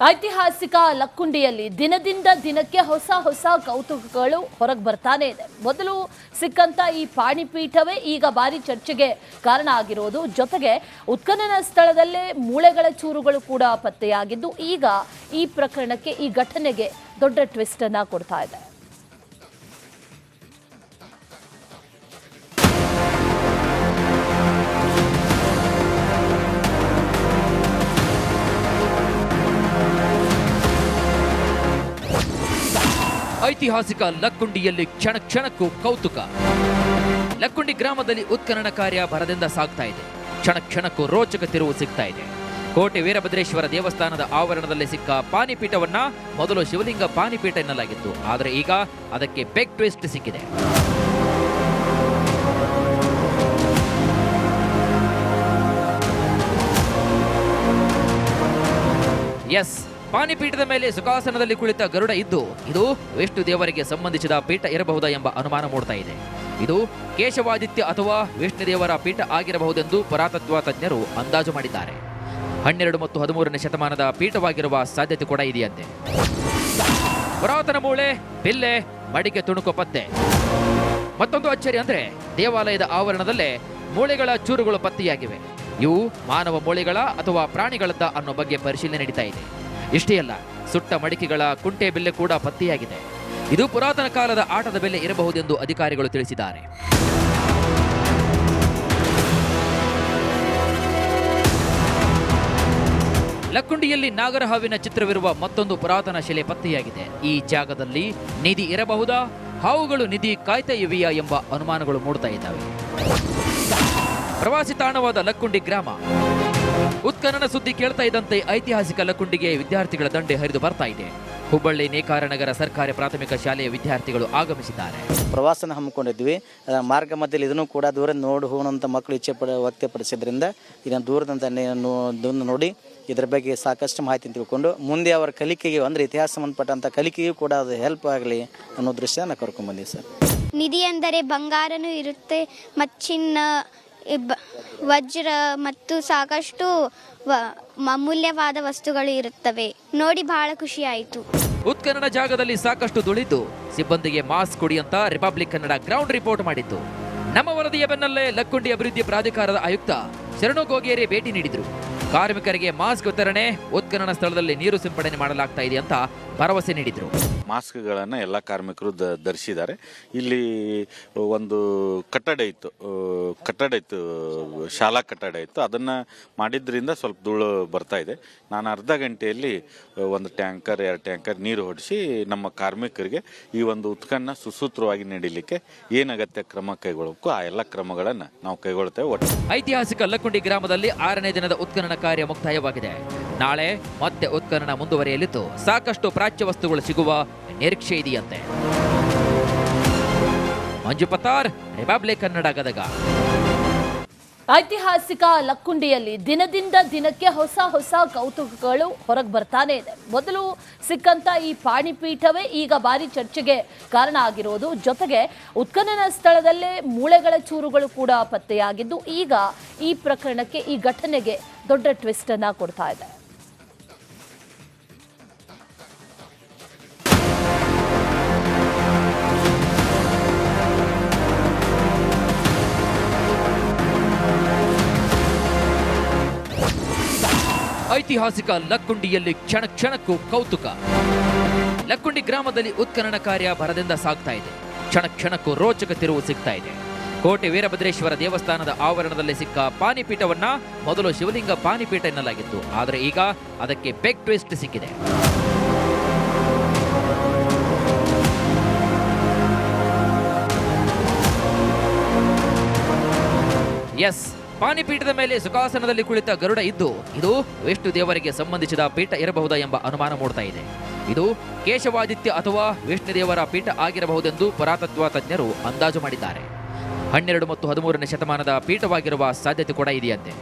ಐತಿಹಾಸಿಕ ಲಕ್ಕುಂಡಿಯಲ್ಲಿ ದಿನದಿಂದ ದಿನಕ್ಕೆ ಹೊಸ ಕೌತುಕಗಳು ಹೊರಗೆ ಬರ್ತಾನೆ ಇದೆ. ಮೊದಲು ಸಿಕ್ಕಂತ ಈ ಪಾಣಿಪೀಠವೇ ಈಗ ಭಾರಿ ಚರ್ಚೆಗೆ ಕಾರಣ ಆಗಿರೋದು. ಜೊತೆಗೆ ಉತ್ಖನನ ಸ್ಥಳದಲ್ಲೇ ಮೂಳೆಗಳ ಚೂರುಗಳು ಕೂಡ ಪತ್ತೆಯಾಗಿದ್ದು ಈಗ ಈ ಪ್ರಕರಣಕ್ಕೆ, ಈ ಘಟನೆಗೆ ದೊಡ್ಡ ಟ್ವಿಸ್ಟ್ ಅನ್ನ ಕೊಡ್ತಾ ಇದೆ. ಐತಿಹಾಸಿಕ ಲಕ್ಕುಂಡಿಯಲ್ಲಿ ಕ್ಷಣ ಕ್ಷಣಕ್ಕೂ ಕೌತುಕ. ಲಕ್ಕುಂಡಿ ಗ್ರಾಮದಲ್ಲಿ ಉತ್ಖನನ ಕಾರ್ಯ ಭರದಿಂದ ಸಾಗ್ತಾ ಇದೆ. ಕ್ಷಣ ಕ್ಷಣಕ್ಕೂ ರೋಚಕ ತಿರುವು ಸಿಗ್ತಾ ಇದೆ. ಕೋಟೆ ವೀರಭದ್ರೇಶ್ವರ ದೇವಸ್ಥಾನದ ಆವರಣದಲ್ಲಿ ಸಿಕ್ಕ ಪಾಣಿಪೀಠವನ್ನ ಮೊದಲು ಶಿವಲಿಂಗ ಪಾಣಿಪೀಠ ಎನ್ನಲಾಗಿತ್ತು. ಆದರೆ ಈಗ ಅದಕ್ಕೆ ಬಿಗ್ ಟ್ವಿಸ್ಟ್ ಸಿಕ್ಕಿದೆ. ಎಸ್, ಪಾಣಿಪೀಠದ ಮೇಲೆ ಸುಖಾಸನದಲ್ಲಿ ಕುಳಿತ ಗರುಡ ಇದ್ದು ಇದು ವಿಷ್ಣು ದೇವರಿಗೆ ಸಂಬಂಧಿಸಿದ ಪೀಠ ಇರಬಹುದಾ ಎಂಬ ಅನುಮಾನ ಮೂಡ್ತಾ ಇದೆ. ಇದು ಕೇಶವಾದಿತ್ಯ ಅಥವಾ ವಿಷ್ಣು ದೇವರ ಪೀಠ ಆಗಿರಬಹುದೆಂದು ಪುರಾತತ್ವ ತಜ್ಞರು ಅಂದಾಜು ಮಾಡಿದ್ದಾರೆ. 12 ಮತ್ತು 13ನೇ ಶತಮಾನದ ಪೀಠವಾಗಿರುವ ಸಾಧ್ಯತೆ ಕೂಡ ಇದೆಯಂತೆ. ಪುರಾತನ ಮೂಳೆ, ಬಿಲ್ಲೆ, ಮಡಿಕೆ ತುಣುಕು ಪತ್ತೆ. ಮತ್ತೊಂದು ಅಚ್ಚರಿ ಅಂದ್ರೆ ದೇವಾಲಯದ ಆವರಣದಲ್ಲೇ ಮೂಳೆಗಳ ಚೂರುಗಳು ಪತ್ತೆಯಾಗಿವೆ. ಇವು ಮಾನವ ಮೂಳೆಗಳ ಅಥವಾ ಪ್ರಾಣಿಗಳದ್ದ ಅನ್ನೋ ಬಗ್ಗೆ ಪರಿಶೀಲನೆ ನಡೀತಾ ಇದೆ. ಇಷ್ಟೇ ಅಲ್ಲ, ಸುಟ್ಟ ಮಡಿಕೆಗಳ ಕುಂಟೆ ಬಿಲ್ಲೆ ಕೂಡ ಪತ್ತೆಯಾಗಿದೆ. ಇದು ಪುರಾತನ ಕಾಲದ ಆಟದ ಬೆಲೆ ಇರಬಹುದೆಂದು ಅಧಿಕಾರಿಗಳು ತಿಳಿಸಿದ್ದಾರೆ. ಲಕ್ಕುಂಡಿಯಲ್ಲಿ ನಾಗರಹಾವಿನ ಚಿತ್ರವಿರುವ ಮತ್ತೊಂದು ಪುರಾತನ ಶಿಲೆ ಪತ್ತೆಯಾಗಿದೆ. ಈ ಜಾಗದಲ್ಲಿ ನಿಧಿ ಇರಬಹುದಾ, ಹಾವುಗಳು ನಿಧಿ ಕಾಯ್ತಾ ಇವೆಯಾ ಎಂಬ ಅನುಮಾನಗಳು ಮೂಡ್ತಾ ಇದ್ದಾವೆ. ಪ್ರವಾಸಿ ತಾಣವಾದ ಲಕ್ಕುಂಡಿ ಗ್ರಾಮ. ಉತ್ಖನನ ಸುದ್ದಿ ಕೇಳ್ತಾ ಇದ್ದಂತೆ ಐತಿಹಾಸಿಕ ಲಕ್ಕುಂಡಿಗೆ ವಿದ್ಯಾರ್ಥಿಗಳ ದಂಡೆ ಹರಿದು ಬರ್ತಾ ಇದೆ. ಹುಬ್ಬಳ್ಳಿ ನೇಕಾರನಗರ ಸರ್ಕಾರಿ ಪ್ರಾಥಮಿಕ ಶಾಲೆಯ ವಿದ್ಯಾರ್ಥಿಗಳು ಆಗಮಿಸಿದ್ದಾರೆ. ಪ್ರವಾಸನ ಹಮ್ಮಿಕೊಂಡಿದ್ವಿ. ಮಾರ್ಗ ಮಧ್ಯದಲ್ಲಿ ಇದನ್ನು ಕೂಡ ದೂರ ನೋಡಿ ಹೋಗುವಂಥ ಮಕ್ಕಳು ಇಚ್ಛೆ ವ್ಯಕ್ತಪಡಿಸಿದ್ರಿಂದ ಇದನ್ನು ದೂರದಿಂದ ನೋಡಿ ಇದರ ಬಗ್ಗೆ ಸಾಕಷ್ಟು ಮಾಹಿತಿ ತಿಳ್ಕೊಂಡು ಮುಂದೆ ಅವರ ಕಲಿಕೆಗೆ ಅಂದರೆ ಇತಿಹಾಸ ಸಂಬಂಧಪಟ್ಟಂಥ ಕಲಿಕೆಗೂ ಕೂಡ ಅದು ಹೆಲ್ಪ್ ಆಗಲಿ ಅನ್ನೋ ದೃಶ್ಯ ನಾನು ಕರ್ಕೊಂಡ್ಬಂದಿದ್ದೆ ಸರ್. ನಿಧಿ ಅಂದರೆ ಬಂಗಾರನೂ ಇರುತ್ತೆ, ಚಿನ್ನ, ವಜ್ರ ಮತ್ತು ಸಾಕಷ್ಟು ಅಮೂಲ್ಯವಾದ ವಸ್ತುಗಳು ಇರುತ್ತವೆ. ನೋಡಿ ಬಹಳ ಖುಷಿ ಆಯಿತು. ಉತ್ಖನನ ಜಾಗದಲ್ಲಿ ಸಾಕಷ್ಟು ಧೂಳಿದ್ದು ಸಿಬ್ಬಂದಿಗೆ ಮಾಸ್ಕ್ ಕೊಡಿ ಅಂತ ರಿಪಬ್ಲಿಕ್ ಕನ್ನಡ ಗ್ರೌಂಡ್ ರಿಪೋರ್ಟ್ ಮಾಡಿತ್ತು. ನಮ್ಮ ವರದಿಯ ಬೆನ್ನಲ್ಲೇ ಲಕ್ಕುಂಡಿ ಅಭಿವೃದ್ಧಿ ಪ್ರಾಧಿಕಾರದ ಆಯುಕ್ತ ಶರಣು ಗೋಗೇರಿ ಭೇಟಿ ನೀಡಿದ್ರು. ಕಾರ್ಮಿಕರಿಗೆ ಮಾಸ್ಕ್ ವಿತರಣೆ, ಉತ್ಖನನ ಸ್ಥಳದಲ್ಲಿ ನೀರು ಸಿಂಪಡಣೆ ಮಾಡಲಾಗ್ತಾ ಇದೆ ಅಂತ ಭರವಸೆ ನೀಡಿದ್ರು. ಮಾಸ್ಕ್ಗಳನ್ನು ಎಲ್ಲ ಕಾರ್ಮಿಕರು ಧರಿಸಿದ್ದಾರೆ. ಇಲ್ಲಿ ಒಂದು ಕಟ್ಟಡ ಇತ್ತು, ಶಾಲಾ ಕಟ್ಟಡ ಇತ್ತು. ಅದನ್ನು ಮಾಡಿದ್ರಿಂದ ಸ್ವಲ್ಪ ಧೂಳು ಬರ್ತಾ ಇದೆ. ನಾನು ಅರ್ಧ ಗಂಟೆಯಲ್ಲಿ ಒಂದು ಟ್ಯಾಂಕರ್ 2 ಟ್ಯಾಂಕರ್ ನೀರು ಹೊಡಿಸಿ ನಮ್ಮ ಕಾರ್ಮಿಕರಿಗೆ ಈ ಒಂದು ಉತ್ಖನನ ಸುಸೂತ್ರವಾಗಿ ನೀಡಲಿಕ್ಕೆ ಏನಗತ್ಯ ಕ್ರಮ ಕೈಗೊಳ್ಳಬೇಕು ಆ ಎಲ್ಲ ಕ್ರಮಗಳನ್ನು ನಾವು ಕೈಗೊಳ್ತೇವೆ. ಐತಿಹಾಸಿಕ ಲಕ್ಕುಂಡಿ ಗ್ರಾಮದಲ್ಲಿ 6ನೇ ದಿನದ ಉತ್ಖನನ ಕಾರ್ಯ ಮುಕ್ತಾಯವಾಗಿದೆ. ನಾಳೆ ಮತ್ತೆ ಉತ್ಖನನ ಮುಂದುವರಿಯಲಿದ್ದು ಸಾಕಷ್ಟು ಪ್ರಾಚ್ಯ ವಸ್ತುಗಳು ಸಿಗುವ ನಿರೀಕ್ಷೆ ಇದೆಯಂತೆ. ಮಂಜು ಪತಾರ್, ರಿಪಬ್ಲಿಕ್ ಕನ್ನಡ, ಗದಗ. ಐತಿಹಾಸಿಕ ಲಕ್ಕುಂಡಿಯಲ್ಲಿ ದಿನದಿಂದ ದಿನಕ್ಕೆ ಹೊಸ ಕೌತುಕಗಳು ಹೊರಗೆ ಬರ್ತಾನೆ ಇದೆ. ಮೊದಲು ಸಿಕ್ಕಂತ ಈ ಪಾಣಿಪೀಠವೇ ಈಗ ಭಾರಿ ಚರ್ಚೆಗೆ ಕಾರಣ ಆಗಿರೋದು. ಜೊತೆಗೆ ಉತ್ಖನನ ಸ್ಥಳದಲ್ಲೇ ಮೂಳೆಗಳ ಚೂರುಗಳು ಕೂಡ ಪತ್ತೆಯಾಗಿದ್ದು ಈಗ ಈ ಪ್ರಕರಣಕ್ಕೆ, ಈ ಘಟನೆಗೆ ದೊಡ್ಡ ಟ್ವಿಸ್ಟ್ ಅನ್ನ ಕೊಡ್ತಾ ಇದೆ. ಐತಿಹಾಸಿಕ ಲಕ್ಕುಂಡಿಯಲ್ಲಿ ಕ್ಷಣ ಕ್ಷಣಕ್ಕೂ ಕೌತುಕ. ಲಕ್ಕುಂಡಿ ಗ್ರಾಮದಲ್ಲಿ ಉತ್ಖನನ ಕಾರ್ಯ ಭರದಿಂದ ಸಾಗ್ತಾ ಇದೆ. ಕ್ಷಣ ಕ್ಷಣಕ್ಕೂ ರೋಚಕ ತಿರುವು ಸಿಗ್ತಾ ಇದೆ. ಕೋಟೆ ವೀರಭದ್ರೇಶ್ವರ ದೇವಸ್ಥಾನದ ಆವರಣದಲ್ಲಿ ಸಿಕ್ಕ ಪಾಣಿಪೀಠವನ್ನ ಮೊದಲು ಶಿವಲಿಂಗ ಪಾಣಿಪೀಠ ಎನ್ನಲಾಗಿತ್ತು. ಆದರೆ ಈಗ ಅದಕ್ಕೆ ಬಿಗ್ ಟ್ವಿಸ್ಟ್ ಸಿಕ್ಕಿದೆ. ಎಸ್, ಪಾಣಿಪೀಠದ ಮೇಲೆ ಸುಖಾಸನದಲ್ಲಿ ಕುಳಿತ ಗರುಡ ಇದ್ದು ಇದು ವಿಷ್ಣು ದೇವರಿಗೆ ಸಂಬಂಧಿಸಿದ ಪೀಠ ಇರಬಹುದಾ ಎಂಬ ಅನುಮಾನ ಮೂಡ್ತಾ ಇದೆ. ಇದು ಕೇಶವಾದಿತ್ಯ ಅಥವಾ ವಿಷ್ಣು ದೇವರ ಪೀಠ ಆಗಿರಬಹುದೆಂದು ಪುರಾತತ್ವ ತಜ್ಞರು ಅಂದಾಜು ಮಾಡಿದ್ದಾರೆ. 12 ಮತ್ತು 13ನೇ ಶತಮಾನದ ಪೀಠವಾಗಿರುವ ಸಾಧ್ಯತೆ ಕೂಡ ಇದೆಯಂತೆ.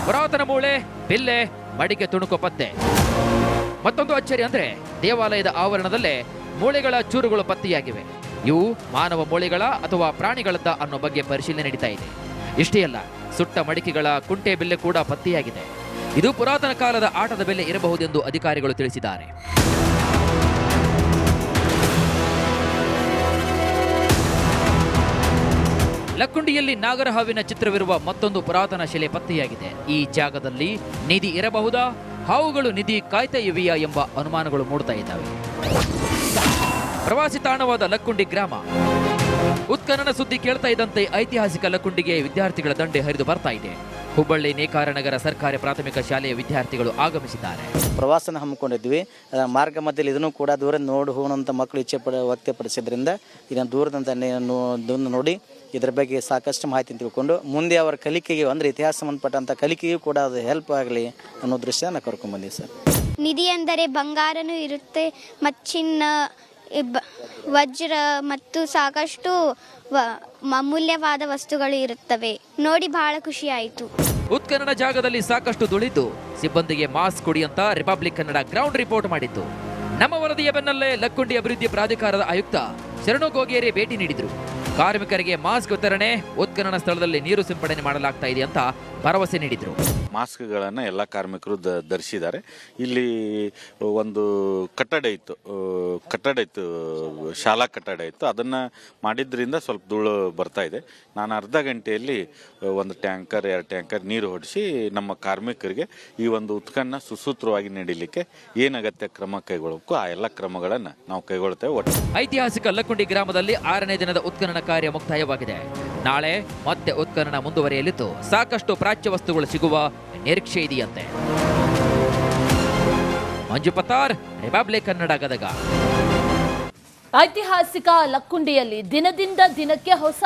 ಪುರಾತನ ಮೂಳೆ, ಬಿಲ್ಲೆ, ಮಡಿಕೆ ತುಣುಕು ಪತ್ತೆ. ಮತ್ತೊಂದು ಅಚ್ಚರಿ ಅಂದ್ರೆ ದೇವಾಲಯದ ಆವರಣದಲ್ಲೇ ಮೂಳೆಗಳ ಚೂರುಗಳು ಪತ್ತೆಯಾಗಿವೆ. ಇವು ಮಾನವ ಮೂಳೆಗಳ ಅಥವಾ ಪ್ರಾಣಿಗಳದ್ದ ಅನ್ನೋ ಬಗ್ಗೆ ಪರಿಶೀಲನೆ ನಡೀತಾ ಇದೆ. ಇಷ್ಟೇ ಅಲ್ಲ, ಸುಟ್ಟ ಮಡಿಕೆಗಳ ಕುಂಟೆ ಬಿಲ್ಲೆ ಕೂಡ ಪತ್ತೆಯಾಗಿದೆ. ಇದು ಪುರಾತನ ಕಾಲದ ಆಟದ ಬೆಲೆ ಇರಬಹುದೆಂದು ಅಧಿಕಾರಿಗಳು ತಿಳಿಸಿದ್ದಾರೆ. ಲಕ್ಕುಂಡಿಯಲ್ಲಿ ನಾಗರಹಾವಿನ ಚಿತ್ರವಿರುವ ಮತ್ತೊಂದು ಪುರಾತನ ಶಿಲೆ ಪತ್ತೆಯಾಗಿದೆ. ಈ ಜಾಗದಲ್ಲಿ ನಿಧಿ ಇರಬಹುದಾ, ಹಾವುಗಳು ನಿಧಿ ಕಾಯ್ತಾ ಇವೆಯಾ ಎಂಬ ಅನುಮಾನಗಳು ಮೂಡ್ತಾ ಇದ್ದಾವೆ. ಪ್ರವಾಸಿ ತಾಣವಾದ ಲಕ್ಕುಂಡಿ ಗ್ರಾಮ. ಉತ್ಖನನ ಸುದ್ದಿ ಕೇಳ್ತಾ ಇದ್ದಂತೆ ಐತಿಹಾಸಿಕ ಲಕ್ಕುಂಡಿಗೆ ವಿದ್ಯಾರ್ಥಿಗಳ ದಂಡೆ ಹರಿದು ಬರ್ತಾ ಇದೆ. ಹುಬ್ಬಳ್ಳಿ ನೇಕಾರನಗರ ಸರ್ಕಾರಿ ಪ್ರಾಥಮಿಕ ಶಾಲೆಯ ವಿದ್ಯಾರ್ಥಿಗಳು ಆಗಮಿಸಿದ್ದಾರೆ. ಪ್ರವಾಸನ ಹಮ್ಮಿಕೊಂಡಿದ್ವಿ. ಮಾರ್ಗ ಮಧ್ಯದಲ್ಲಿ ಇದನ್ನು ಕೂಡ ದೂರ ನೋಡಿ ಹೋಗುವಂಥ ಮಕ್ಕಳು ವ್ಯಕ್ತಪಡಿಸಿದ್ರಿಂದ ಇದನ್ನು ದೂರದಿಂದ ನೋಡಿ ಇದರ ಬಗ್ಗೆ ಸಾಕಷ್ಟು ಮಾಹಿತಿ ತಿಳ್ಕೊಂಡು ಮುಂದೆ ಅವರ ಕಲಿಕೆಗೆ ಅಂದರೆ ಇತಿಹಾಸ ಸಂಬಂಧಪಟ್ಟಂಥ ಕಲಿಕೆಗೂ ಕೂಡ ಅದು ಹೆಲ್ಪ್ ಆಗಲಿ ಅನ್ನೋ ದೃಶ್ಯ ನಾನು ಕರ್ಕೊಂಡ್ಬಂದಿದ್ದೆ ಸರ್. ನಿಧಿ ಅಂದರೆ ಬಂಗಾರನೂ ಇರುತ್ತೆ ಮತ್ತು ಚಿನ್ನ, ವಜ್ರ ಮತ್ತು ಸಾಕಷ್ಟು ಅಮೂಲ್ಯವಾದ ವಸ್ತುಗಳು ಇರುತ್ತವೆ. ನೋಡಿ ಬಹಳ ಖುಷಿ ಆಯಿತು. ಉತ್ಖನನ ಜಾಗದಲ್ಲಿ ಸಾಕಷ್ಟು ದುಳಿದ್ದು ಸಿಬ್ಬಂದಿಗೆ ಮಾಸ್ಕ್ ಕೊಡಿ ಅಂತ ರಿಪಬ್ಲಿಕ್ ಕನ್ನಡ ಗ್ರೌಂಡ್ ರಿಪೋರ್ಟ್ ಮಾಡಿತ್ತು. ನಮ್ಮ ವರದಿಯ ಬೆನ್ನಲ್ಲೇ ಲಕ್ಕುಂಡಿ ಅಭಿವೃದ್ಧಿ ಪ್ರಾಧಿಕಾರದ ಆಯುಕ್ತ ಶರಣು ಗೋಗೇರಿ ಭೇಟಿ ನೀಡಿದರು. ಕಾರ್ಮಿಕರಿಗೆ ಮಾಸ್ಕ್ ವಿತರಣೆ, ಉತ್ಖನನ ಸ್ಥಳದಲ್ಲಿ ನೀರು ಸಿಂಪಡಣೆ ಮಾಡಲಾಗ್ತಾ ಇದೆ ಅಂತ ಭರವಸೆ ನೀಡಿದರು. ಮಾಸ್ಕ್ಗಳನ್ನು ಎಲ್ಲ ಕಾರ್ಮಿಕರು ಧರಿಸಿದ್ದಾರೆ. ಇಲ್ಲಿ ಒಂದು ಕಟ್ಟಡ ಇತ್ತು, ಶಾಲಾ ಕಟ್ಟಡ ಇತ್ತು. ಅದನ್ನು ಮಾಡಿದ್ರಿಂದ ಸ್ವಲ್ಪ ಧೂಳು ಬರ್ತಾ ಇದೆ. ನಾನು ಅರ್ಧ ಗಂಟೆಯಲ್ಲಿ ಒಂದು ಟ್ಯಾಂಕರ್ 2 ಟ್ಯಾಂಕರ್ ನೀರು ಹೊಡಿಸಿ ನಮ್ಮ ಕಾರ್ಮಿಕರಿಗೆ ಈ ಒಂದು ಉತ್ಖನನ ಸುಸೂತ್ರವಾಗಿ ನೀಡಲಿಕ್ಕೆ ಏನು ಅಗತ್ಯ ಕ್ರಮ ಕೈಗೊಳ್ಳಬೇಕು ಆ ಎಲ್ಲ ಕ್ರಮಗಳನ್ನು ನಾವು ಕೈಗೊಳ್ತೇವೆ. ಐತಿಹಾಸಿಕ ಲಕ್ಕುಂಡಿ ಗ್ರಾಮದಲ್ಲಿ 6ನೇ ದಿನದ ಉತ್ಖನನ ಕಾರ್ಯ ಮುಕ್ತಾಯವಾಗಿದೆ. ನಾಳೆ ಮತ್ತೆ ಉತ್ಖನನ ಮುಂದುವರಿಯಲಿದ್ದು ಸಾಕಷ್ಟು ಪ್ರಾಚ್ಯ ವಸ್ತುಗಳು ಸಿಗುವ ನಿರೀಕ್ಷೆ ಇದೆಯಂತೆ. ಮಂಜು ಪತ್ತಾರ್, ರಿಪಬ್ಲಿಕ್ ಕನ್ನಡ, ಗದಗ. ಐತಿಹಾಸಿಕ ಲಕ್ಕುಂಡಿಯಲ್ಲಿ ದಿನದಿಂದ ದಿನಕ್ಕೆ ಹೊಸ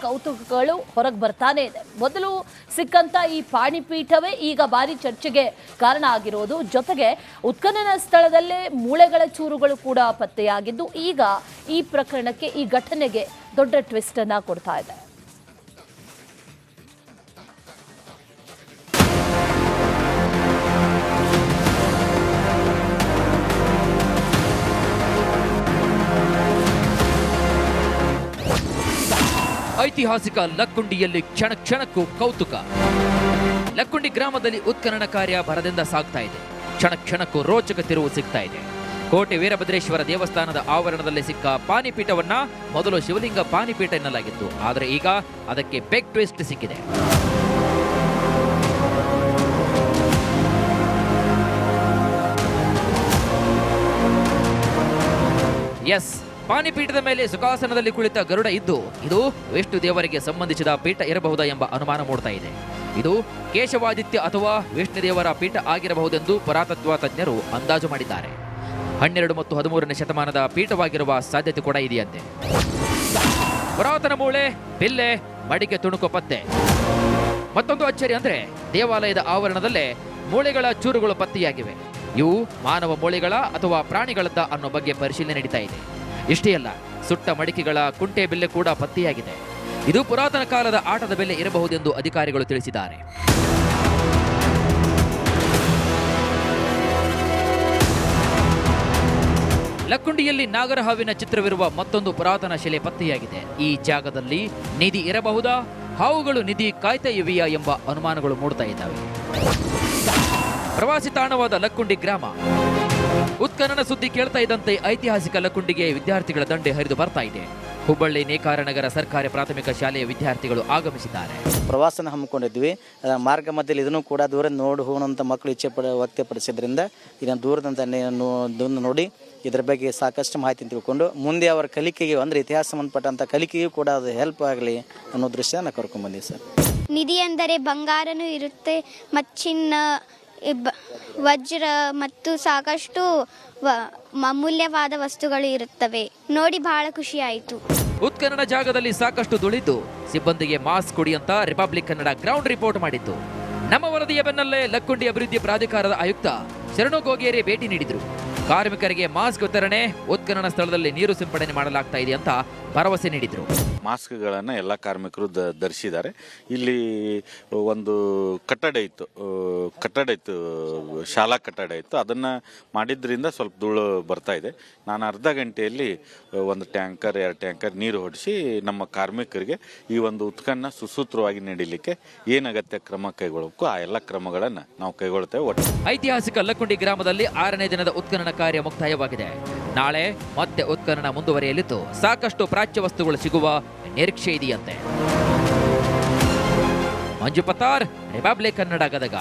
ಕೌತುಕಗಳು ಹೊರಗೆ ಬರ್ತಾನೆ ಇದೆ. ಮೊದಲು ಸಿಕ್ಕಂತ ಈ ಪಾಣಿಪೀಠವೇ ಈಗ ಭಾರಿ ಚರ್ಚೆಗೆ ಕಾರಣ ಆಗಿರೋದು. ಜೊತೆಗೆ ಉತ್ಖನನ ಸ್ಥಳದಲ್ಲೇ ಮೂಳೆಗಳ ಚೂರುಗಳು ಕೂಡ ಪತ್ತೆಯಾಗಿದ್ದು ಈಗ ಈ ಪ್ರಕರಣಕ್ಕೆ, ಈ ಘಟನೆಗೆ ದೊಡ್ಡ ಟ್ವಿಸ್ಟ್ ಅನ್ನ ಕೊಡ್ತಾ ಇದೆ. ಐತಿಹಾಸಿಕ ಲಕ್ಕುಂಡಿಯಲ್ಲಿ ಕ್ಷಣ ಕ್ಷಣಕ್ಕೂ ಕೌತುಕ. ಲಕ್ಕುಂಡಿ ಗ್ರಾಮದಲ್ಲಿ ಉತ್ಖನನ ಕಾರ್ಯ ಭರದಿಂದ ಸಾಗ್ತಾ ಇದೆ. ಕ್ಷಣ ಕ್ಷಣಕ್ಕೂ ರೋಚಕ ತಿರುವು ಸಿಗ್ತಾ ಇದೆ. ಕೋಟೆ ವೀರಭದ್ರೇಶ್ವರ ದೇವಸ್ಥಾನದ ಆವರಣದಲ್ಲಿ ಸಿಕ್ಕ ಪಾನಿಪೀಠವನ್ನ ಮೊದಲು ಶಿವಲಿಂಗ ಪಾನಿಪೀಠ ಎನ್ನಲಾಗಿತ್ತು. ಆದರೆ ಈಗ ಅದಕ್ಕೆ ಬಿಗ್ ಟ್ವಿಸ್ಟ್ ಸಿಕ್ಕಿದೆ. ಎಸ್, ಪಾನಿಪೀಠದ ಮೇಲೆ ಸುಖಾಸನದಲ್ಲಿ ಕುಳಿತ ಗರುಡ ಇದ್ದು ಇದು ವಿಷ್ಣು ದೇವರಿಗೆ ಸಂಬಂಧಿಸಿದ ಪೀಠ ಇರಬಹುದಾ ಎಂಬ ಅನುಮಾನ ಮೂಡ್ತಾ ಇದೆ. ಇದು ಕೇಶವಾದಿತ್ಯ ಅಥವಾ ವಿಷ್ಣು ದೇವರ ಪೀಠ ಆಗಿರಬಹುದೆಂದು ಪುರಾತತ್ವ ತಜ್ಞರು ಅಂದಾಜು ಮಾಡಿದ್ದಾರೆ. 12 ಮತ್ತು 13ನೇ ಶತಮಾನದ ಪೀಠವಾಗಿರುವ ಸಾಧ್ಯತೆ ಕೂಡ ಇದೆಯಂತೆ. ಪುರಾತನ ಮೂಳೆ, ಬಿಲ್ಲೆ, ಮಡಿಕೆ ತುಣುಕು ಪತ್ತೆ. ಮತ್ತೊಂದು ಅಚ್ಚರಿ ಅಂದ್ರೆ ದೇವಾಲಯದ ಆವರಣದಲ್ಲೇ ಮೂಳೆಗಳ ಚೂರುಗಳು ಪತ್ತೆಯಾಗಿವೆ. ಇವು ಮಾನವ ಮೂಳೆಗಳ ಅಥವಾ ಪ್ರಾಣಿಗಳದ್ದ ಅನ್ನೋ ಬಗ್ಗೆ ಪರಿಶೀಲನೆ ನಡೀತಾ ಇದೆ. ಇಷ್ಟೇ ಅಲ್ಲ, ಸುಟ್ಟ ಮಡಿಕೆಗಳ ಕುಂಟೆ ಬಿಲ್ಲೆ ಕೂಡ ಪತ್ತೆಯಾಗಿದೆ. ಇದು ಪುರಾತನ ಕಾಲದ ಆಟದ ಬೆಲೆ ಇರಬಹುದೆಂದು ಅಧಿಕಾರಿಗಳು ತಿಳಿಸಿದ್ದಾರೆ. ಲಕ್ಕುಂಡಿಯಲ್ಲಿ ನಾಗರಹಾವಿನ ಚಿತ್ರವಿರುವ ಮತ್ತೊಂದು ಪುರಾತನ ಶಿಲೆ ಪತ್ತೆಯಾಗಿದೆ. ಈ ಜಾಗದಲ್ಲಿ ನಿಧಿ ಇರಬಹುದಾ, ಹಾವುಗಳು ನಿಧಿ ಕಾಯ್ತಾ ಇವೆಯಾ ಎಂಬ ಅನುಮಾನಗಳು ಮೂಡ್ತಾ ಇದ್ದಾವೆ. ಪ್ರವಾಸಿ ತಾಣವಾದ ಲಕ್ಕುಂಡಿ ಗ್ರಾಮ. ಉತ್ಖನನ ಸುದ್ದಿ ಕೇಳ್ತಾ ಇದ್ದಂತೆ ಐತಿಹಾಸಿಕ ಲಕ್ಕುಂಡಿಗೆ ವಿದ್ಯಾರ್ಥಿಗಳ ದಂಡೆ ಹರಿದು ಬರ್ತಾ ಇದೆ. ಹುಬ್ಬಳ್ಳಿ ನೇಕಾರನಗರ ಸರ್ಕಾರಿ ಪ್ರಾಥಮಿಕ ಶಾಲೆಯ ವಿದ್ಯಾರ್ಥಿಗಳು ಆಗಮಿಸಿದ್ದಾರೆ. ಪ್ರವಾಸನ ಹಮ್ಮಿಕೊಂಡಿದ್ವಿ. ಮಾರ್ಗ ಮಧ್ಯದಲ್ಲಿ ಇದನ್ನು ಕೂಡ ದೂರ ನೋಡಿ ಹೋಗುವಂಥ ಮಕ್ಕಳು ವ್ಯಕ್ತಪಡಿಸಿದ್ರಿಂದ ಇದನ್ನು ದೂರದಿಂದ ನೋಡಿ ಇದರ ಬಗ್ಗೆ ಸಾಕಷ್ಟು ಮಾಹಿತಿ ತಿಳ್ಕೊಂಡು ಮುಂದೆ ಅವರ ಕಲಿಕೆಗೆ ಅಂದರೆ ಇತಿಹಾಸ ಸಂಬಂಧಪಟ್ಟಂಥ ಕಲಿಕೆಗೂ ಕೂಡ ಅದು ಹೆಲ್ಪ್ ಆಗಲಿ ಅನ್ನೋ ದೃಶ್ಯ ನಾನು ಕರ್ಕೊಂಡ್ಬಂದಿದ್ದೆ ಸರ್. ನಿಧಿ ಅಂದರೆ ಬಂಗಾರನೂ ಇರುತ್ತೆ ಮತ್ತು ಚಿನ್ನ, ವಜ್ರ ಮತ್ತು ಸಾಕಷ್ಟು ಅಮೂಲ್ಯವಾದ ವಸ್ತುಗಳು ಇರುತ್ತವೆ. ನೋಡಿ ಬಹಳ ಖುಷಿ ಆಯಿತು. ಉತ್ಖನನ ಜಾಗದಲ್ಲಿ ಸಾಕಷ್ಟು ದುಳಿದ್ದು ಸಿಬ್ಬಂದಿಗೆ ಮಾಸ್ಕ್ ಕೊಡಿ ಅಂತ ರಿಪಬ್ಲಿಕ್ ಕನ್ನಡ ಗ್ರೌಂಡ್ ರಿಪೋರ್ಟ್ ಮಾಡಿತ್ತು. ನಮ್ಮ ವರದಿಯ ಬೆನ್ನಲ್ಲೇ ಲಕ್ಕುಂಡಿ ಅಭಿವೃದ್ಧಿ ಪ್ರಾಧಿಕಾರದ ಆಯುಕ್ತ ಶರಣು ಗೋಗೇರಿ ಭೇಟಿ ನೀಡಿದರು. ಕಾರ್ಮಿಕರಿಗೆ ಮಾಸ್ಕ್ ವಿತರಣೆ, ಉತ್ಖನನ ಸ್ಥಳದಲ್ಲಿ ನೀರು ಸಿಂಪಡಣೆ ಮಾಡಲಾಗ್ತಾ ಇದೆ ಅಂತ ಭರವಸೆ ನೀಡಿದರು. ಮಾಸ್ಕ್ಗಳನ್ನು ಎಲ್ಲ ಕಾರ್ಮಿಕರು ಧರಿಸಿದ್ದಾರೆ. ಇಲ್ಲಿ ಒಂದು ಕಟ್ಟಡ ಇತ್ತು, ಶಾಲಾ ಕಟ್ಟಡ ಇತ್ತು. ಅದನ್ನು ಮಾಡಿದ್ರಿಂದ ಸ್ವಲ್ಪ ಧೂಳು ಬರ್ತಾ ಇದೆ. ನಾನು ಅರ್ಧ ಗಂಟೆಯಲ್ಲಿ ಒಂದು ಟ್ಯಾಂಕರ್ 2 ಟ್ಯಾಂಕರ್ ನೀರು ಹೊಡಿಸಿ ನಮ್ಮ ಕಾರ್ಮಿಕರಿಗೆ ಈ ಒಂದು ಉತ್ಖನನ ಸುಸೂತ್ರವಾಗಿ ನೀಡಲಿಕ್ಕೆ ಏನು ಅಗತ್ಯ ಕ್ರಮ ಕೈಗೊಳ್ಳಬೇಕು ಆ ಎಲ್ಲ ಕ್ರಮಗಳನ್ನು ನಾವು ಕೈಗೊಳ್ತೇವೆ. ಐತಿಹಾಸಿಕ ಲಕ್ಕುಂಡಿ ಗ್ರಾಮದಲ್ಲಿ 6ನೇ ದಿನದ ಉತ್ಖನನ ಕಾರ್ಯ ಮುಕ್ತಾಯವಾಗಿದೆ. ನಾಳೆ ಮತ್ತೆ ಉತ್ಖನನ ಮುಂದುವರಿಯಲಿದ್ದು ಸಾಕಷ್ಟು ಪ್ರಾಚ್ಯ ವಸ್ತುಗಳು ಸಿಗುವ ನಿರೀಕ್ಷೆ ಇದೆಯಂತೆ. ಮಂಜು ಪತ್ತಾರ್, ರಿಪಬ್ಲಿಕ್ ಕನ್ನಡ, ಗದಗ.